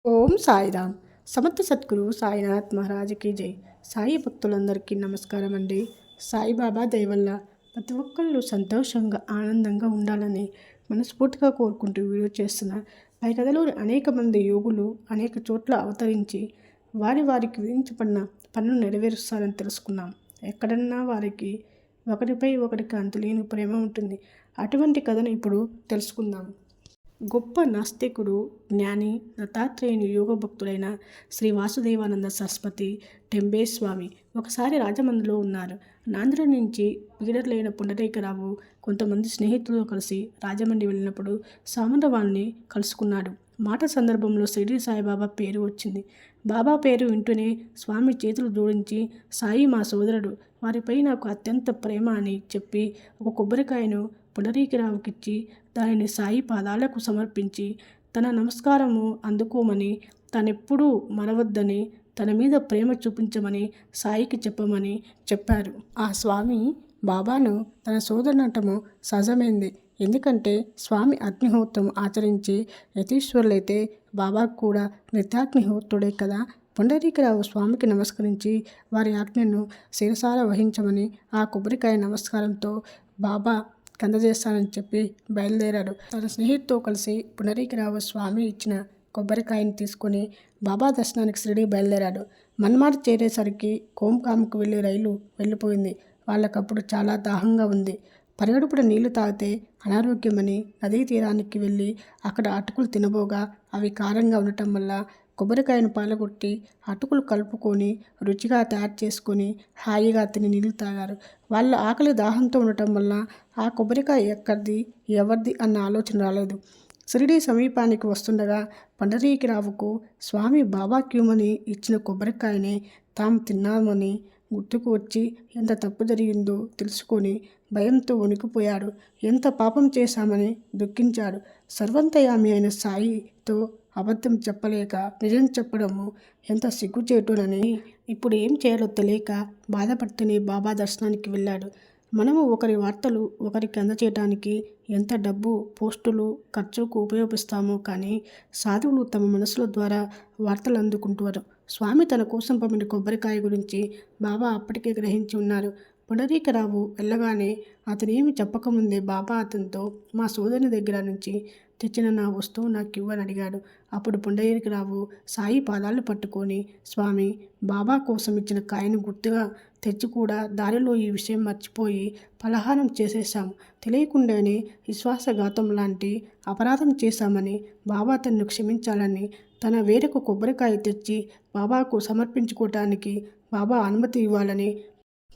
ఓం సాయిరామ్. సమర్థ సద్గురు సాయినాథ్ మహారాజ్కి జై. సాయి భక్తులందరికీ నమస్కారం అండి. సాయిబాబా దయ వల్ల ప్రతి ఒక్కళ్ళు సంతోషంగా ఆనందంగా ఉండాలని మనస్ఫూర్తిగా కోరుకుంటూ వీడియో చేస్తున్న పై కథలోని అనేక మంది యోగులు అనేక చోట్ల అవతరించి వారికి విధించబడిన పనులు నెరవేరుస్తారని తెలుసుకున్నాం. ఎక్కడన్నా వారికి ఒకరిపై ఒకరికి అంతులేని ప్రేమ ఉంటుంది. అటువంటి కథను ఇప్పుడు తెలుసుకుందాం. గొప్ప నాస్తికుడు, జ్ఞాని, దత్తాత్రేయుని యోగ భక్తుడైన శ్రీ వాసుదేవానంద సరస్వతి టెంబే స్వామి ఒకసారి రాజమండ్రిలో ఉన్నారు. నాంధ్ర నుంచి పీడర్లైన పుండరీకరావు కొంతమంది స్నేహితులతో కలిసి రాజమండ్రి వెళ్ళినప్పుడు సామంతవాణ్ణి కలుసుకున్నాడు. మాట సందర్భంలో షిరిడి సాయిబాబా పేరు వచ్చింది. బాబా పేరు వింటూనే స్వామి చేతులు జోడించి, సాయి మా సోదరుడు, వారిపై నాకు అత్యంత ప్రేమ అని చెప్పి ఒక కొబ్బరికాయను పుండరీకరావుకిచ్చి దానిని సాయి పాదాలకు సమర్పించి తన నమస్కారము అందుకోమని, తనెప్పుడూ మరవద్దని, తన మీద ప్రేమ చూపించమని సాయికి చెప్పమని చెప్పారు. ఆ స్వామి బాబాను తన సోదరునటము సహజమైంది. ఎందుకంటే స్వామి అగ్నిహోత్రం ఆచరించి యతీశ్వరులైతే బాబాకు కూడా నిత్యాగ్నిహోత్రుడే కదా. పుండరీకరావు స్వామికి నమస్కరించి వారి ఆజ్ఞను శిరసాల వహించమని ఆ కొబ్బరికాయ నమస్కారంతో బాబా అందజేస్తానని చెప్పి బయలుదేరాడు. తన స్నేహితుతో కలిసి పుండరీకరావు స్వామి ఇచ్చిన కొబ్బరికాయని తీసుకొని బాబా దర్శనానికి షిరిడి బయలుదేరాడు. మన్మాడ్ చేరేసరికి కోంకాంకు వెళ్ళే రైలు వెళ్ళిపోయింది. వాళ్ళకప్పుడు చాలా దాహంగా ఉంది. పరిగడుపున నీళ్లు తాగితే అనారోగ్యమని నదీ తీరానికి వెళ్ళి అక్కడ అటుకులు తినబోగా అవి కారంగా ఉండటం వల్ల కొబ్బరికాయను పాలగొట్టి అటుకులు కలుపుకొని రుచిగా తయారు చేసుకొని హాయిగా తిని నీళ్లు తాగారు. వాళ్ళ ఆకలి దాహంతో ఉండటం వల్ల ఆ కొబ్బరికాయ ఎక్కడిది ఎవరిది అన్న ఆలోచన రాలేదు. షిరిడి సమీపానికి వస్తుండగా పుండరీకరావుకు స్వామి బాబా క్యూమని ఇచ్చిన కొబ్బరికాయనే తాము తిన్నామని గుర్తుకు వచ్చి ఎంత తప్పు జరిగిందో తెలుసుకొని భయంతో వణికిపోయాడు. ఎంత పాపం చేశామని దుఃఖించాడు. సర్వంతయామి అయిన సాయితో అబద్ధం చెప్పలేక నిజం చెప్పడము ఎంత సిగ్గుచేటునని ఇప్పుడు ఏం చేయాలో తెలియక బాధపడుతూనే బాబా దర్శనానికి వెళ్ళాడు. మనము ఒకరి వార్తలు ఒకరికి అందచేయటానికి ఎంత డబ్బు, పోస్టులు ఖర్చుకు ఉపయోగిస్తామో కానీ సాధువులు తమ మనసుల ద్వారా వార్తలు అందుకుంటారు. స్వామి తన కోసం పంపిన కొబ్బరికాయ గురించి బాబా అప్పటికే గ్రహించి ఉన్నారు. పుండరీకరావు వెళ్ళగానే అతనేమి చెప్పకముందే బాబా అతనితో మా సోదరుని దగ్గర నుంచి తెచ్చిన నా వస్తువు నాకు ఇవ్వని అడిగాడు. అప్పుడు పుండరీకరావు సాయి పాదాలు పట్టుకొని, స్వామి బాబా కోసం ఇచ్చిన కాయను గుర్తుగా తెచ్చి కూడా దారిలో ఈ విషయం మర్చిపోయి పలహారం చేసేశాము. తెలియకుండానే విశ్వాసఘాతం లాంటి అపరాధం చేశామని బాబా తనను క్షమించాలని తన వేరొక కొబ్బరికాయ తెచ్చి బాబాకు సమర్పించుకోవటానికి బాబా అనుమతి ఇవ్వాలని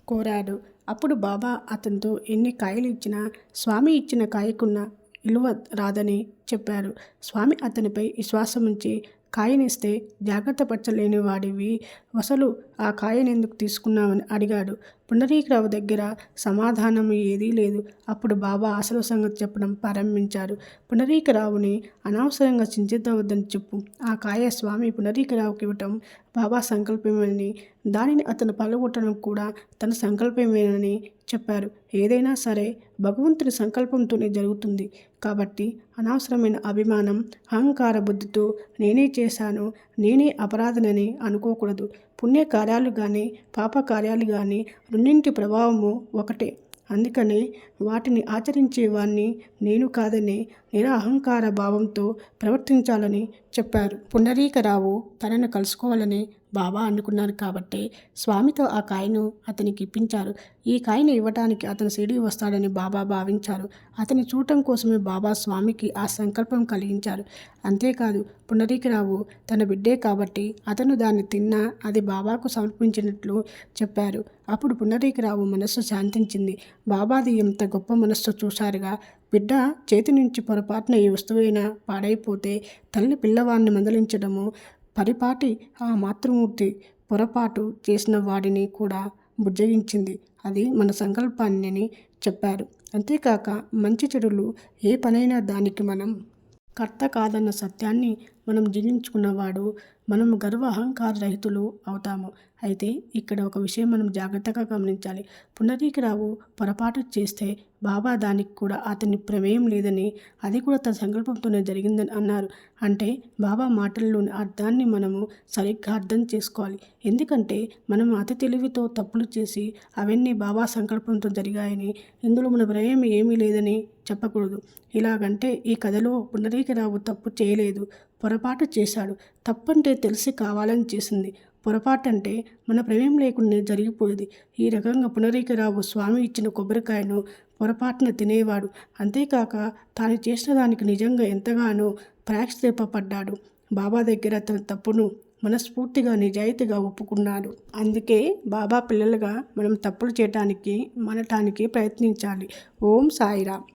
కోరాడు. అప్పుడు బాబా అతనితో ఎన్ని కాయలు ఇచ్చినా స్వామి ఇచ్చిన కాయకున్న విలువ రాదని చెప్పారు. స్వామి అతనిపై విశ్వాసం ఉంచి కాయనిస్తే జాగ్రత్త పరచలేని వాడివి అసలు ఆ కాయని ఎందుకు తీసుకున్నావని అడిగాడు. పుండరీకరావు దగ్గర సమాధానం ఏదీ లేదు. అప్పుడు బాబా అసలు సంగతి చెప్పడం ప్రారంభించారు. పుండరీకరావుని అనవసరంగా చింతించవద్దని చెప్పు. ఆ కాయ స్వామి పుండరీకరావుకి ఇవ్వటం బాబా సంకల్పమేనని, దానిని అతను పలగొట్టడం కూడా తన సంకల్పమేనని చెప్పారు. ఏదైనా సరే భగవంతుని సంకల్పంతోనే జరుగుతుంది కాబట్టి అనవసరమైన అభిమానం, అహంకార బుద్ధితో నేనే చేశాను, నేనే అపరాధనని అనుకోకూడదు. పుణ్యకార్యాలు కానీ పాపకార్యాలు కానీ రెండింటి ప్రభావము ఒకటే. అందుకనే వాటిని ఆచరించేవాణ్ణి నేను కాదని నిరహంకార భావంతో ప్రవర్తించాలని చెప్పారు. పుండరీకరావు తనను కలుసుకోవాలని బాబా అనుకున్నారు కాబట్టి స్వామితో ఆ కాయను అతనికి ఇప్పించారు. ఈ కాయను ఇవ్వటానికి అతను షిరిడి వస్తాడని బాబా భావించారు. అతని చూడటం కోసమే బాబా స్వామికి ఆ సంకల్పం కలిగించారు. అంతేకాదు పుండరీకరావు తన బిడ్డే కాబట్టి అతను దాన్ని తిన్నా అది బాబాకు సమర్పించినట్లు చెప్పారు. అప్పుడు పుండరీకరావు మనస్సు శాంతించింది. బాబాది ఎంత గొప్ప మనస్సు చూశారుగా. బిడ్డ చేతి నుంచి పొరపాటున ఏ వస్తువైనా పాడైపోతే తల్లి పిల్లవాడిని మందలించడము పరిపాటి ఆ మాతృమూర్తి పొరపాటు చేసిన వాడిని కూడా బుజ్జగించింది. అది మన సంకల్పాన్ని చెప్పారు. అంతేకాక మంచి చెడులు ఏ పనైనా దానికి మనం కర్త కాదన్న సత్యాన్ని మనం జీర్ణించుకున్నవాడు మనం గర్వ అహంకార రహితులు అవుతాము. అయితే ఇక్కడ ఒక విషయం మనం జాగ్రత్తగా గమనించాలి. పుండరీకరావు పొరపాటు చేస్తే బాబా దానికి కూడా అతని ప్రమేయం లేదని, అది కూడా తన సంకల్పంతోనే జరిగిందని అన్నారు. అంటే బాబా మాటల్లోని అర్థాన్ని మనము సరిగ్గా అర్థం చేసుకోవాలి. ఎందుకంటే మనం అతి తెలివితో తప్పులు చేసి అవన్నీ బాబా సంకల్పంతో జరిగాయని, ఇందులో మన ప్రమేయం ఏమీ లేదని చెప్పకూడదు. ఇలాగంటే ఈ కథలో పుండరీకరావు తప్పు చేయలేదు, పొరపాటు చేశాడు. తప్పంటే తెలిసి కావాలని చేసింది, పొరపాటంటే మన ప్రమేయం లేకుండా జరిగిపోయేది. ఈ రకంగా పుండరీకరావు స్వామి ఇచ్చిన కొబ్బరికాయను పొరపాటున తినేవాడు. అంతేకాక తాను చేసిన దానికి నిజంగా ఎంతగానో ప్రాయశ్చిత్తపడ్డాడు. బాబా దగ్గర తన తప్పును మనస్ఫూర్తిగా నిజాయితీగా ఒప్పుకున్నాడు. అందుకే బాబా పిల్లలుగా మనం తప్పులు చేయటానికి మనటానికి ప్రయత్నించాలి. ఓం సాయిరామ్.